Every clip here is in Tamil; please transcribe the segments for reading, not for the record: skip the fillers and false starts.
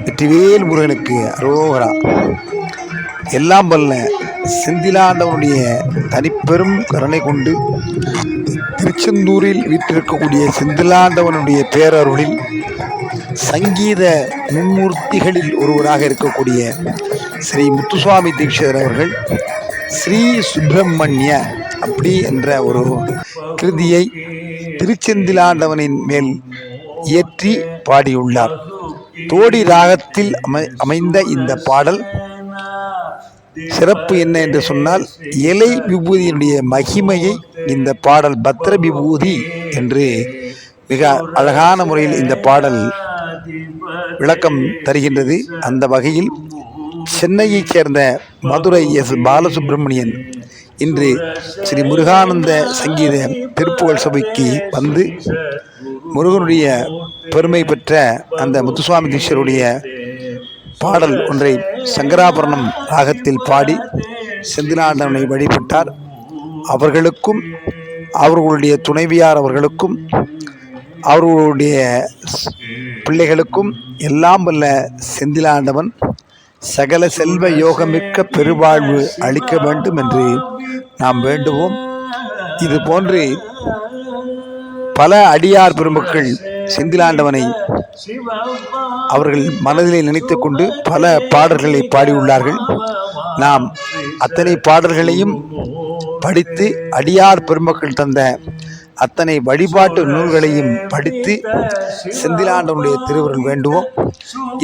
வெற்றிவேல் முருகனுக்கு அரோகரா. எல்லாம் வல்ல செந்திலாண்டவனுடைய தனிப்பெரும் கருணை கொண்டு திருச்செந்தூரில் வீற்றிருக்கக்கூடிய செந்திலாண்டவனுடைய பேரருளில் சங்கீத மும்மூர்த்திகளில் ஒருவராக இருக்கக்கூடிய ஸ்ரீ முத்துசுவாமி தீட்சிதர் அவர்கள் ஸ்ரீ சுப்பிரமணிய அப்படி என்ற ஒரு கிருதியை திருச்செந்திலாண்டவனின் மேல் இயற்றி பாடியுள்ளார். தோடி ராகத்தில் அமைந்த இந்த பாடல் சிறப்பு என்ன என்று சொன்னால், இலை விபூதியினுடைய மகிமையை இந்த பாடல் பத்ர விபூதி என்று மிக அழகான முறையில் இந்த பாடல் விளக்கம் தருகின்றது. அந்த வகையில் சென்னையைச் சேர்ந்த மதுரை எஸ் பாலசுப்பிரமணியன் இன்று ஸ்ரீ முருகானந்த சங்கீத திருப்புகழ் சபைக்கு வந்து முருகனுடைய பெருமை பெற்ற அந்த முத்துசுவாமி தீட்சிதருடைய பாடல் ஒன்றை சங்கராபரணம் ராகத்தில் பாடி செந்திலாண்டவனை வழிபட்டார். அவர்களுக்கும் அவர்களுடைய துணைவியார் அவர்களுக்கும் அவர்களுடைய பிள்ளைகளுக்கும் எல்லாம் வல்ல செந்திலாண்டவன் சகல செல்வ யோகமிக்க பெருவாழ்வு அளிக்க வேண்டும் என்று நாம் வேண்டுவோம். இது போன்று பல அடியார் பெருமக்கள் செந்திலாண்டவனை அவர்கள் மனதிலே நினைத்து கொண்டு பல பாடல்களை பாடியுள்ளார்கள். நாம் அத்தனை பாடல்களையும் படித்து அடியார் பெருமக்கள் தந்த அத்தனை வழிபாட்டு நூல்களையும் படித்து செந்திலாண்டவனுடைய திருவருள் வேண்டுவோம்.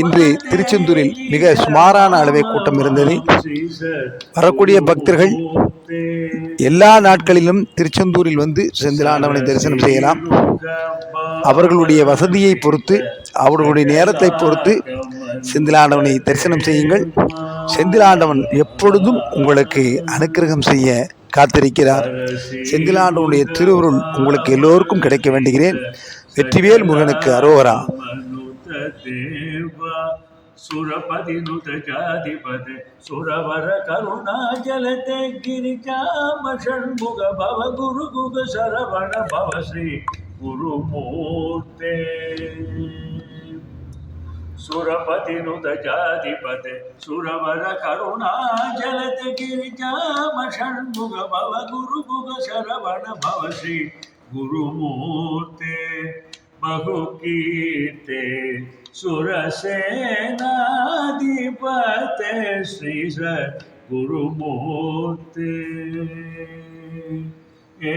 இன்று திருச்செந்தூரில் மிக சுமாரான அளவே கூட்டம் இருந்தது. வரக்கூடிய பக்தர்கள் எல்லா நாட்களிலும் திருச்செந்தூரில் வந்து செந்திலாண்டவனை தரிசனம் செய்யலாம். அவர்களுடைய வசதியை பொறுத்து, அவர்களுடைய நேரத்தை பொறுத்து செந்திலாண்டவனை தரிசனம் செய்யுங்கள். செந்திலாண்டவன் எப்பொழுதும் உங்களுக்கு அனுக்கிரகம் செய்ய காத்திருக்கிறார். செந்திலாண்டவனுடைய திருவருள் உங்களுக்கு எல்லோருக்கும் கிடைக்க வேண்டுகிறேன். வெற்றிவேல் முருகனுக்கு அரோகரா. सुरपतिनुत जाधिपते सुरवर करुणा जलते गिरिजाम षण्मुख भव गुरु गुग शरवण भव श्री गुरुमूर्ते सुरपतिनुत जाधिपते सुरवर करुणा जलते गिरिजाम षण्मुख भव गुरु गुग शरवण भव श्री गुरुमूर्ते बहुकीर्ते सुरसेनाधिपते श्री गुरुमूर्ते ए